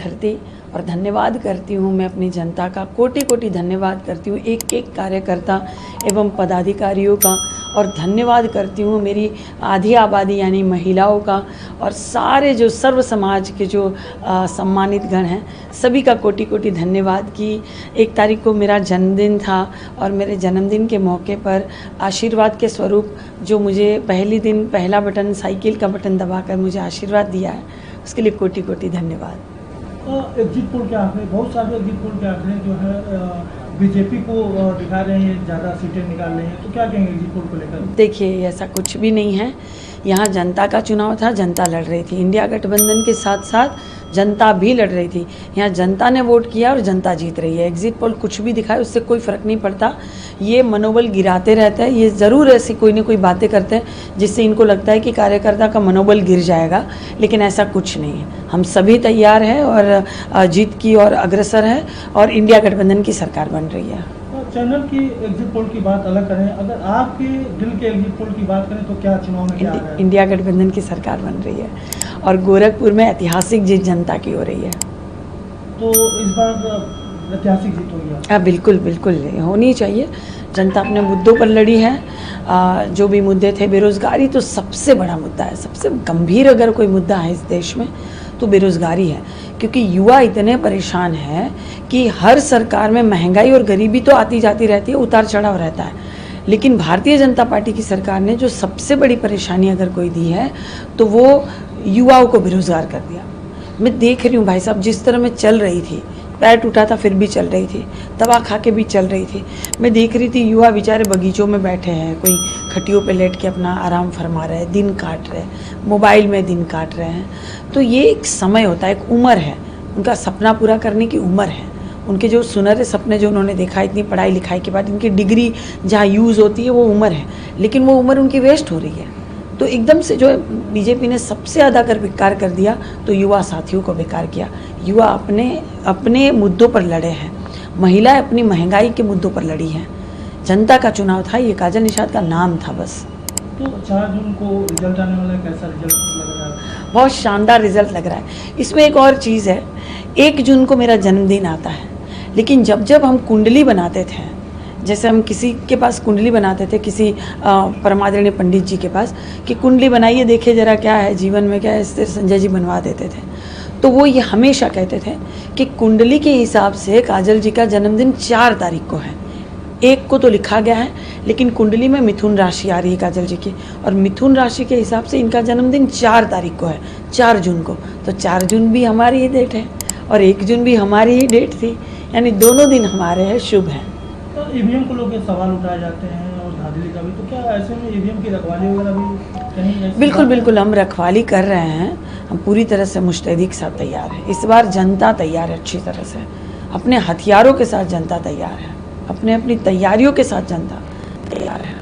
धरती और धन्यवाद करती हूँ मैं अपनी जनता का, कोटि कोटि धन्यवाद करती हूँ एक एक कार्यकर्ता एवं पदाधिकारियों का, और धन्यवाद करती हूँ मेरी आधी आबादी यानी महिलाओं का, और सारे जो सर्व समाज के जो सम्मानित गण हैं सभी का कोटि कोटि धन्यवाद कि 1 तारीख को मेरा जन्मदिन था और मेरे जन्मदिन के मौके पर आशीर्वाद के स्वरूप जो मुझे पहली दिन पहला बटन साइकिल का बटन दबाकर मुझे आशीर्वाद दिया है, उसके लिए कोटि कोटि धन्यवाद। एग्जिट पोल के आंकड़े, बहुत सारे एग्जिट पोल के आंकड़े जो है बीजेपी को दिखा रहे हैं, ज़्यादा सीटें निकाल रहे हैं, तो क्या कहेंगे एग्जिट पोल को लेकर? देखिए, ऐसा कुछ भी नहीं है। यहाँ जनता का चुनाव था, जनता लड़ रही थी, इंडिया गठबंधन के साथ साथ जनता भी लड़ रही थी। यहाँ जनता ने वोट किया और जनता जीत रही है। एग्जिट पोल कुछ भी दिखाए उससे कोई फ़र्क नहीं पड़ता, ये मनोबल गिराते रहते हैं। ये ज़रूर ऐसी कोई ना कोई बातें करते हैं जिससे इनको लगता है कि कार्यकर्ता का मनोबल गिर जाएगा, लेकिन ऐसा कुछ नहीं है। हम सभी तैयार हैं और जीत की ओर अग्रसर है और इंडिया गठबंधन की सरकार बन रही है। चैनल की एग्जिट पोल की बात अलग करें, अगर आपके दिल के एग्जिट पोल की बात करें तो क्या चुनाव में क्या आ रहा है? इंडिया गठबंधन की सरकार बन रही है और गोरखपुर में ऐतिहासिक जीत जनता की हो रही है। तो इस बार ऐतिहासिक जीत होगी? हाँ, बिल्कुल बिल्कुल होनी चाहिए। जनता अपने मुद्दों पर लड़ी है। जो भी मुद्दे थे, बेरोज़गारी तो सबसे बड़ा मुद्दा है, सबसे गंभीर अगर कोई मुद्दा है इस देश में तो बेरोज़गारी है, क्योंकि युवा इतने परेशान हैं कि हर सरकार में महंगाई और गरीबी तो आती जाती रहती है, उतार चढ़ाव रहता है, लेकिन भारतीय जनता पार्टी की सरकार ने जो सबसे बड़ी परेशानी अगर कोई दी है तो वो युवाओं को बेरोज़गार कर दिया। मैं देख रही हूँ भाई साहब, जिस तरह मैं चल रही थी, पैर टूटा था फिर भी चल रही थी, दवा खा के भी चल रही थी, मैं देख रही थी युवा बेचारे बगीचों में बैठे हैं, कोई खटियों पे लेट के अपना आराम फरमा रहे हैं, दिन काट रहे हैं, मोबाइल में दिन काट रहे हैं। तो ये एक समय होता है, एक उम्र है, उनका सपना पूरा करने की उम्र है। उनके जो सुनहरे सपने जो उन्होंने देखा इतनी पढ़ाई लिखाई के बाद, इनकी डिग्री जहाँ यूज़ होती है वो उम्र है, लेकिन वो उम्र उनकी वेस्ट हो रही है। तो एकदम से जो बीजेपी ने सबसे ज़्यादा अगर बेकार कर दिया तो युवा साथियों को बेकार किया। युवा अपने मुद्दों पर लड़े हैं, महिलाएं अपनी महंगाई के मुद्दों पर लड़ी हैं। जनता का चुनाव था, ये काजल निषाद का नाम था बस। तो 4 जून को रिजल्ट आने वाला है, कैसा रिजल्ट लग रहा है? बहुत शानदार रिजल्ट लग रहा है। इसमें एक और चीज़ है, 1 जून को मेरा जन्मदिन आता है, लेकिन जब जब हम कुंडली बनाते थे, जैसे हम किसी के पास कुंडली बनाते थे, किसी परमादरणीय पंडित जी के पास, कि कुंडली बनाइए देखिए ज़रा क्या है जीवन में, क्या है, इस तरह संजय जी बनवा देते थे। तो वो ये हमेशा कहते थे कि कुंडली के हिसाब से काजल जी का जन्मदिन 4 तारीख को है। 1 को तो लिखा गया है, लेकिन कुंडली में मिथुन राशि आ रही है काजल जी की, और मिथुन राशि के हिसाब से इनका जन्मदिन 4 तारीख को है, 4 जून को। तो 4 जून भी हमारी ही डेट है और 1 जून भी हमारी ही डेट थी, यानी दोनों दिन हमारे हैं, शुभ हैं। तो ईवीएम को लोग सवाल उठाए जाते हैं और धांधली का भी, तो क्या ऐसे में ईवीएम की रखवाली वगैरह भी कहीं? बिल्कुल बिल्कुल, हम रखवाली कर रहे हैं, हम पूरी तरह से मुस्तैदी के साथ तैयार है। इस बार जनता तैयार है अच्छी तरह से, अपने हथियारों के साथ जनता तैयार है, अपनी तैयारियों के साथ जनता तैयार है।